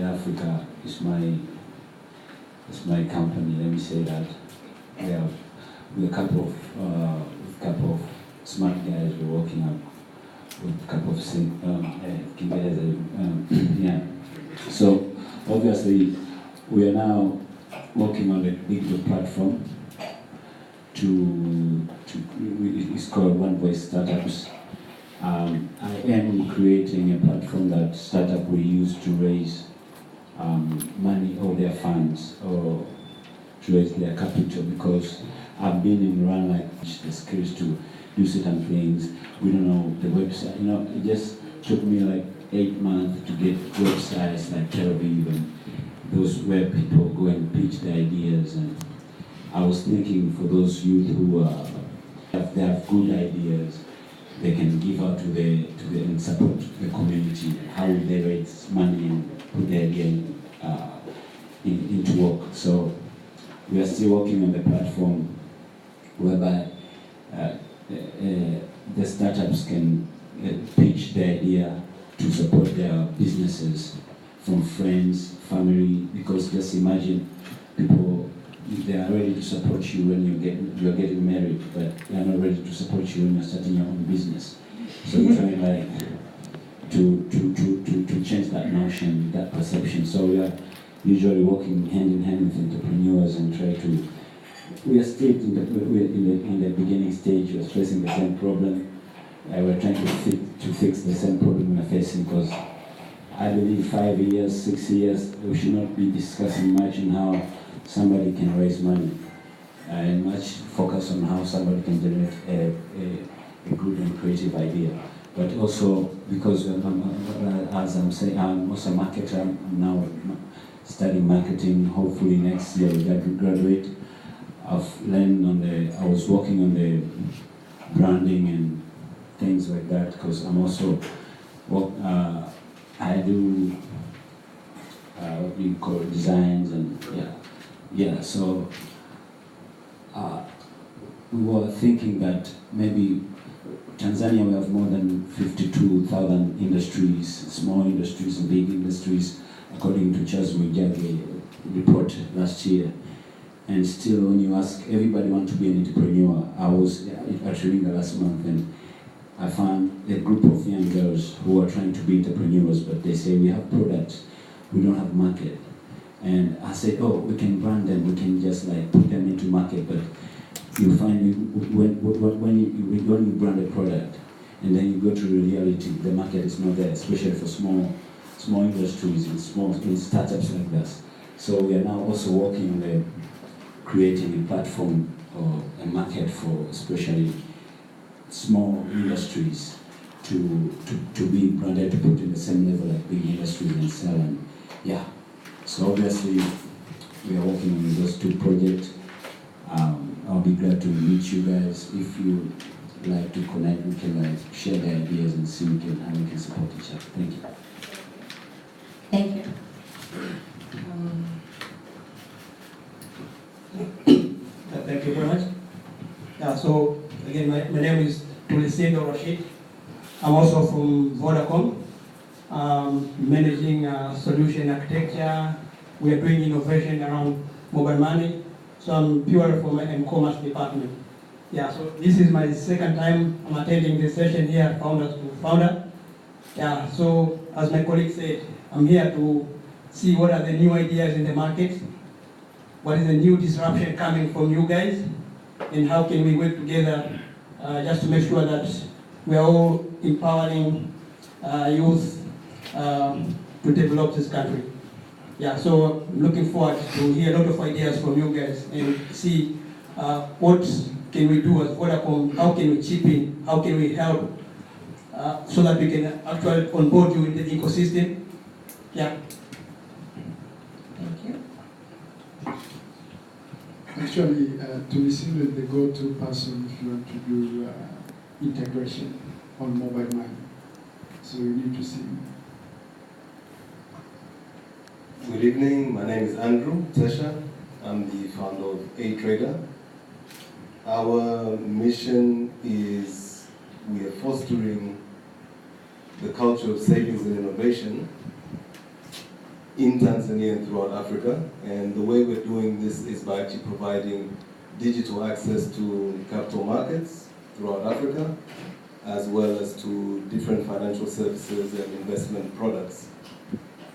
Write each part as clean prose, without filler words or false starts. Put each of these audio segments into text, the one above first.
Africa is my company. Let me say that we're a couple of smart guys. We're working up with a couple of yeah. So obviously we are now working on the digital platform it's called One Voice Startups. I am creating a platform that startup will use to raise money or their funds or to raise their capital, because I've been in run like the skills to do certain things. We don't know the website. It just took me like 8 months to get websites like Tel Aviv and those where people go and pitch their ideas. And I was thinking for those youth who they have good ideas, they can give out to the and support the community. How would they raise money and put their idea into work? So we are still working on the platform whereby the startups can pitch their idea to support their businesses from friends, family, because just imagine people, they are ready to support you when you're getting married, but they are not ready to support you when you're starting your own business. So we're trying to change that notion, that perception. So we are usually working hand in hand with entrepreneurs and try to. We are still in the beginning stage. We're facing the same problem. We're trying to fix the same problem we're facing, because I believe 5 years, 6 years, we should not be discussing much on how somebody can raise money, and much focus on how somebody can generate a good and creative idea. But also, because as I'm saying, I'm also a marketer. I'm now studying marketing. Hopefully next year we graduate. I've learned I was working on the branding and things like that, because I'm also I do what we call designs and so we were thinking that maybe Tanzania will have more than 52,000 industries, small industries and big industries, according to Charles Mwijage report last year. And still, when you ask, everybody wants to be an entrepreneur. I was at Riringa last month, and I found a group of young girls who are trying to be entrepreneurs, but they say, we have products, we don't have market. And I said, we can brand them, we can just like put them into market, but you find when you brand a product and then you go to reality, the market is not there, especially for small industries and in startups like this. So we are now also working on creating a platform or a market for especially small industries to be branded, to put in the same level like big industries and sell. And so obviously we are working on those two projects. I'll be glad to meet you guys. If you like to connect, we can share the ideas and see how we can support each other. Thank you. Thank you. Thank you very much. So again, my name is Tulisindo Rashid. I'm also from Vodacom, managing solution architecture. We are doing innovation around mobile money. So I'm purely from an e-commerce department. So this is my second time I'm attending this session here at Founders to Founder. So as my colleague said, I'm here to see what are the new ideas in the market, what is the new disruption coming from you guys, and how can we work together just to make sure that we are all empowering youth to develop this country. So I'm looking forward to hear a lot of ideas from you guys and see what can we do as Vodacom, how can we chip in, how can we help so that we can actually onboard you in the ecosystem. Thank you. Actually, Tulisindo is the go-to person if you want to do integration on mobile money. So you need to see him. Good evening, my name is Andrew Tesha. I'm the founder of A-Trader. Our mission is we are fostering the culture of savings and innovation in Tanzania and throughout Africa. And the way we're doing this is by actually providing digital access to capital markets throughout Africa, as well as to different financial services and investment products.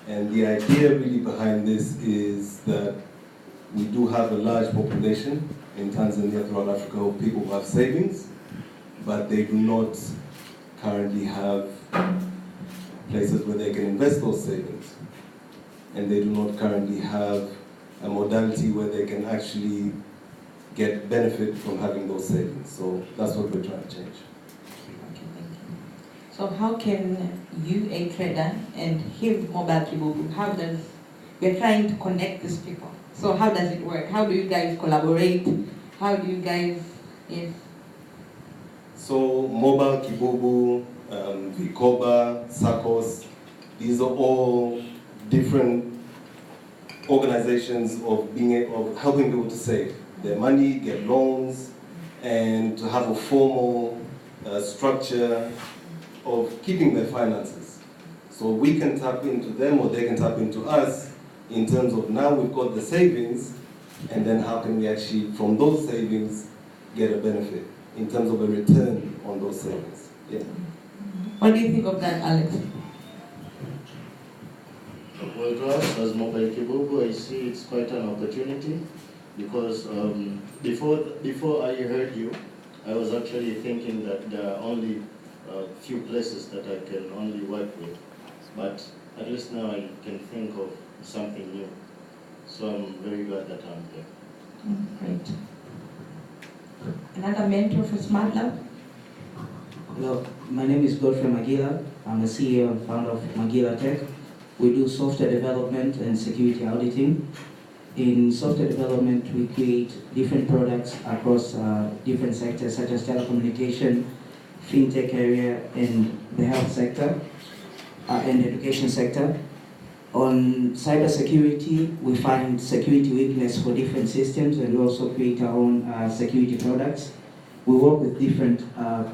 And the idea really behind this is that we do have a large population in Tanzania, throughout Africa, of people who have savings, but they do not currently have places where they can invest those savings. And they do not currently have a modality where they can actually get benefit from having those savings. So that's what we're trying to change. Okay, thank you. So how can you, a trader, and him, Mobile Kibubu, we're trying to connect these people. So how does it work? How do you guys collaborate? How do you guys, yes? So Mobile Kibubu, Vikoba, SACCOS, these are all different organizations of helping people to save their money, get loans, and to have a formal structure of keeping their finances. So we can tap into them, or they can tap into us, in terms of now we've got the savings, and then how can we actually, from those savings, get a benefit in terms of a return on those savings. Yeah. What do you think of that, Alex? Well, to us as Mobile Kibubu, I see it's quite an opportunity, because before I heard you, I was actually thinking that there are only a few places that I can only work with, but at least now I can think of something new. So I'm very glad that I'm here. Great. Another mentor for Smart Lab? Hello, my name is Godfrey Magila. I'm the CEO and founder of Magila Tech. We do software development and security auditing. In software development, we create different products across different sectors such as telecommunication, fintech area, and the health sector, and education sector. On cybersecurity, we find security weakness for different systems, and we also create our own security products. We work with different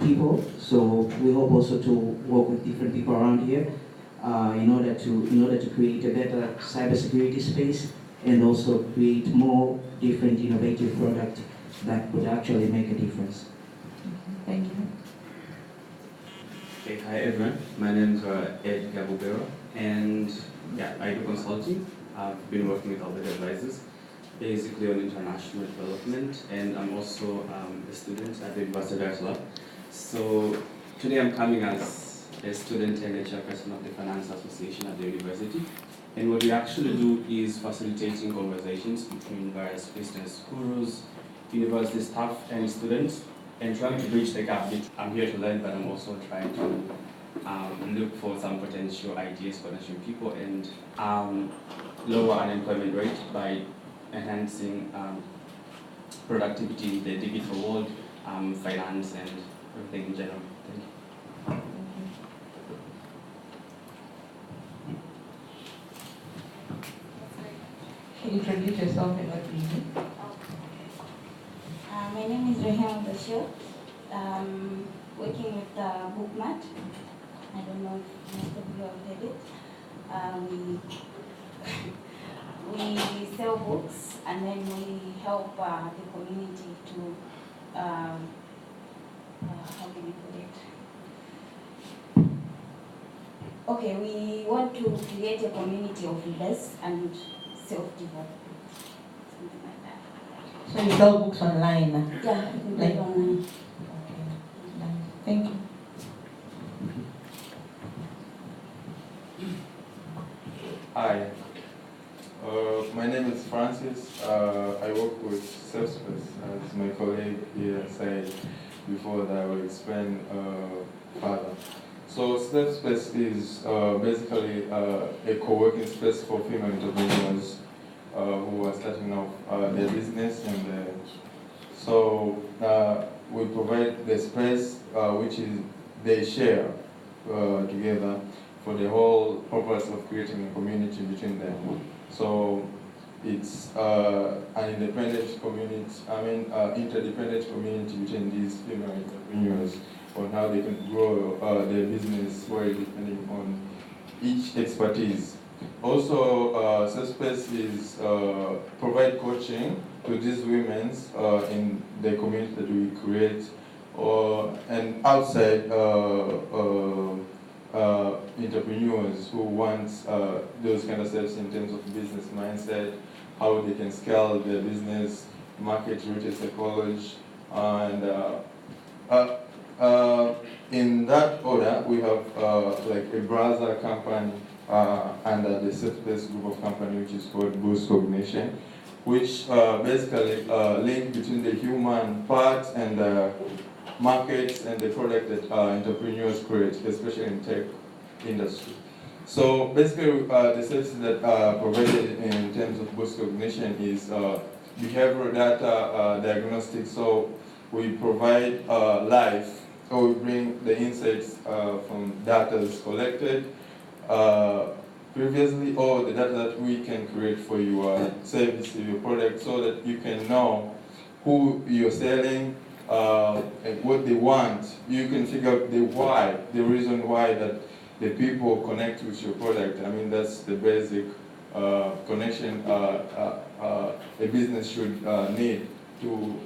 people, so we hope also to work with different people around here in order to create a better cybersecurity space, and also create more different innovative products that would actually make a difference. Thank you. Okay, hi everyone. My name is Ed Gabubero, and I do consulting. I've been working with Albert Advisors, basically on international development, and I'm also a student at the University of Dar es Salaam. So today I'm coming as a student and a chairperson of the Finance Association at the university. And what we actually do is facilitating conversations between various business gurus, university staff, and students, and trying to bridge the gap. I'm here to learn, but I'm also trying to look for some potential ideas for national people and lower unemployment rate by enhancing productivity in the digital world, finance, and everything in general. Thank you. Can you introduce yourself and what you do? My name is Rehema Bashir. Working with Bookmart. I don't know if most of you have heard it. We sell books, and then we help the community to, how can you put it? Okay, we want to create a community of leaders and self-development, something like that. So you sell books online? Yeah, like online. Okay, nice. Thank you. Hi, my name is Francis. I work with SafeSpace, as my colleague here said before that I will explain further. So SafeSpace is basically a co-working space for female entrepreneurs who are starting off their business, and so we provide the space which is they share together for the whole purpose of creating a community between them. So it's an independent community, interdependent community between these female entrepreneurs on how they can grow their business while depending on each expertise Also, SafeSpace is provide coaching to these women in the community that we create, and outside entrepreneurs who want those kind of steps in terms of business mindset, how they can scale their business, market rooted psychology, and in that order, we have like a brother company under the SafeSpace group of company, which is called Boost Cognition, which basically link between the human part and the markets and the product that entrepreneurs create, especially in tech industry. So basically, the services that are provided in terms of Boost Cognition is behavioral data diagnostics. So we provide live, or we bring the insights from data collected previously, or the data that we can create for your service, your product, so that you can know who you're selling, and what they want. You can figure out the why, the reason why that the people connect with your product. I mean, that's the basic connection a business should need to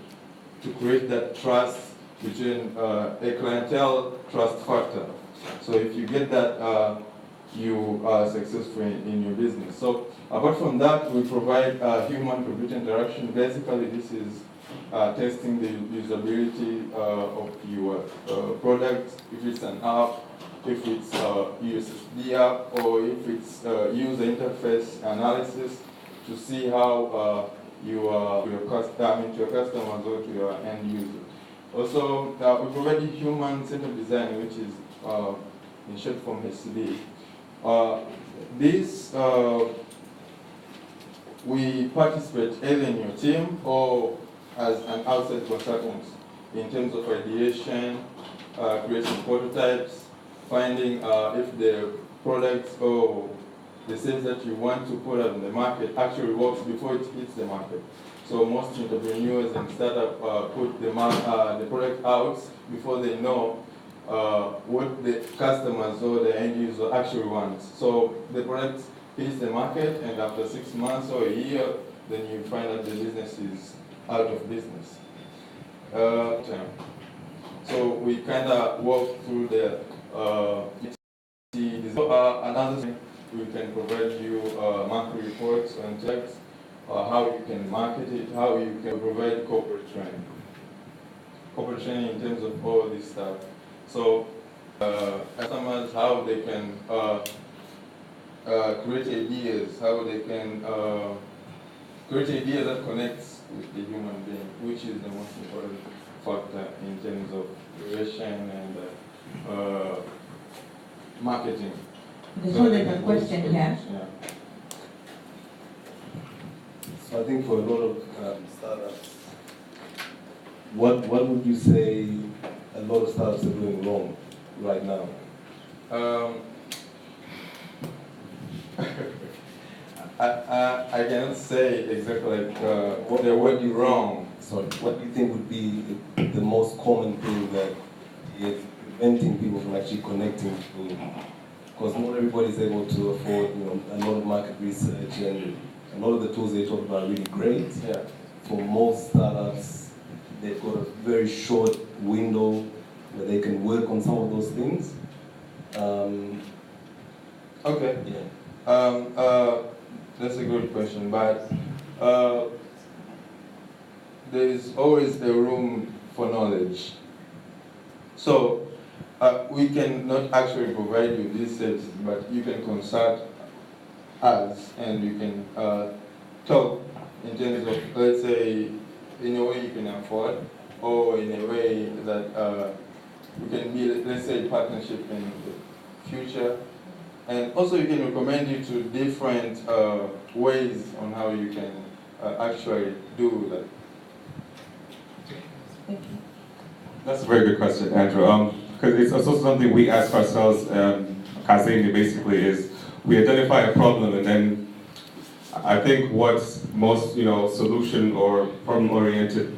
create that trust between a clientele trust factor. So if you get that, you are successful in your business. So apart from that, we provide human-computer interaction. Basically, this is testing the usability of your product, if it's an app, if it's USSD app, or if it's user interface analysis to see how your customers or to your end user. Also, we provide human-centered design, which is in short form HCD. We participate either in your team or as an outside consultant in terms of ideation, creating prototypes, finding if the products or the service that you want to put out in the market actually works before it hits the market. So most entrepreneurs and startups put the product out before they know what the customers or the end user actually wants. So the product hits the market, and after 6 months or a year, then you find that the business is out of business. So we kind of walk through the another thing, we can provide you monthly reports on checks, how you can market it, how you can provide corporate training. Corporate training in terms of all this stuff. So customers, how they can create ideas, how they can create ideas that connects with the human being, which is the most important factor in terms of creation and marketing. So there's a question here. Yeah. So I think for a lot of startups, what would you say a lot of startups are doing wrong right now? I cannot say exactly like what they're working wrong. Sorry, what do you think would be the most common thing that is preventing people from actually connecting to? Because not everybody is able to afford, a lot of market research, and a lot of the tools they talk about are really great. Yeah. For most startups, they've got a very short window where they can work on some of those things. Okay. Yeah. That's a good question, but there is always a room for knowledge. So we can not actually provide you these services, but you can consult us and you can talk in terms of, let's say, in a way you can afford, or in a way that we can build, let's say, partnership in the future. And also you can recommend you to different ways on how you can actually do that. Thank you. That's a very good question, Andrew. Because it's also something we ask ourselves, Kazini basically, is we identify a problem, and then I think what's most solution or problem-oriented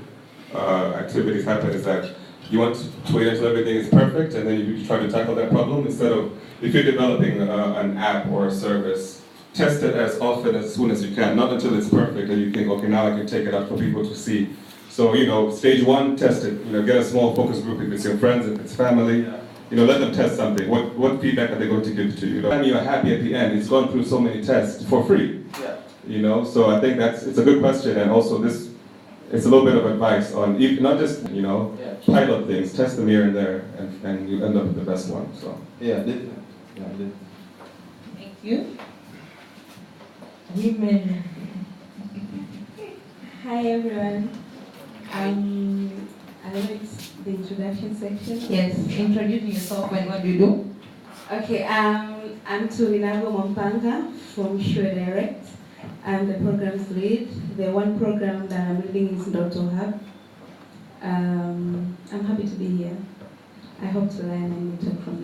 activities happen is that you want to wait until everything is perfect, and then you try to tackle that problem instead of, if you're developing an app or a service, test it as often as soon as you can, not until it's perfect and you think, okay, now I can take it out for people to see. So, stage one, test it. Get a small focus group if it's your friends, if it's family. Let them test something. What feedback are they going to give to you? And you're happy at the end. It's gone through so many tests for free. Yeah. So I think it's a good question, and also it's a little bit of advice on not just pilot things, test them here and there, and you end up with the best one. So Thank you. Women. Hi everyone. I know it's the introduction section. Yes, introduce yourself and what you do. Okay, I'm Tuminago Mompanga from Sure Direct. I'm the programs lead. The one program that I'm leading is Dr. Hub. I'm happy to be here. I hope to learn and talk from you.